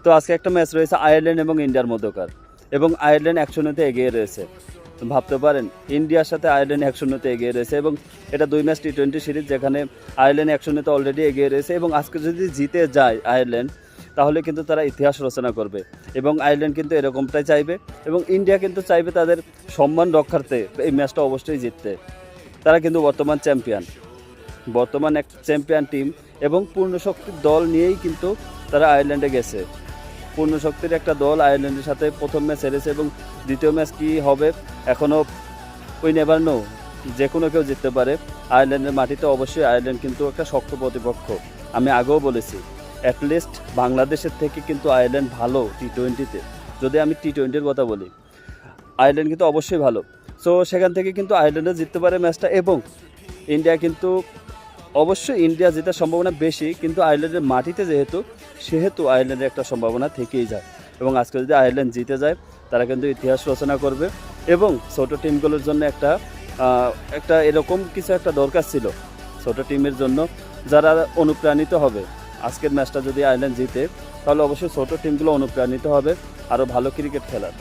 তো আজকে একটা ম্যাচ রয়েছে আয়ারল্যান্ড এবং ইন্ডিয়ার মধ্যকার, এবং আয়ারল্যান্ড 1-0-তে এগিয়ে রয়েছে। ভাবতে পারেন ইন্ডিয়ার সাথে আয়ারল্যান্ড 1-0-তে এগিয়ে রয়েছে, এবং এটা 2 ম্যাচ টি-20 সিরিজ, যেখানে আয়ারল্যান্ড 1-0-তে অলরেডি এগিয়ে রয়েছে। এবং আজকে যদি জিতে যায় আয়ারল্যান্ড, তাহলে কিন্তু তারা ইতিহাস রচনা করবে, এবং আয়ারল্যান্ড কিন্তু এরকমটাই চাইবে, এবং ইন্ডিয়া কিন্তু চাইবে তাদের সম্মান রক্ষার্থে এই ম্যাচটা অবশ্যই জিততে। তারা কিন্তু বর্তমান এক চ্যাম্পিয়ন টিম, এবং পূর্ণ শক্তির দল নিয়েই কিন্তু তারা আয়ারল্যান্ডে গেছে। পূর্ণ শক্তির একটা দল আয়ারল্যান্ডের সাথে প্রথম ম্যাচ হেরেছে, এবং দ্বিতীয় ম্যাচ কী হবে এখনও উই নেভার নো, যে কোনো কেউ জিততে পারে। আয়ারল্যান্ডের মাটিতে অবশ্যই আয়ারল্যান্ড কিন্তু একটা শক্ত প্রতিপক্ষ। আমি আগেও বলেছি, অ্যাটলিস্ট বাংলাদেশের থেকে কিন্তু আয়ারল্যান্ড ভালো টি-20-তে। যদি আমি টি-20-র কথা বলি, আয়ারল্যান্ড কিন্তু অবশ্যই ভালো। সো সেখান থেকে কিন্তু আয়ারল্যান্ডও জিততে পারে ম্যাচটা, এবং ইন্ডিয়া কিন্তু অবশ্যই ইন্ডিয়া জেতার সম্ভাবনা বেশি, কিন্তু আয়ারল্যান্ডের মাটিতে সেহেতু আয়ারল্যান্ডের একটা সম্ভাবনা থেকেই যায়। এবং আজকে যদি আয়ারল্যান্ড জিতে যায়, তারা কিন্তু ইতিহাস রচনা করবে, এবং ছোট টিমগুলোর জন্য একটা এরকম কিছু একটা দরকার ছিল ছোট টিমের জন্য, যারা অনুপ্রাণিত হবে। আজকের ম্যাচটা যদি আয়ারল্যান্ড জিতে, তাহলে অবশ্যই ছোট টিমগুলো অনুপ্রাণিত হবে আরও ভালো ক্রিকেট খেলার।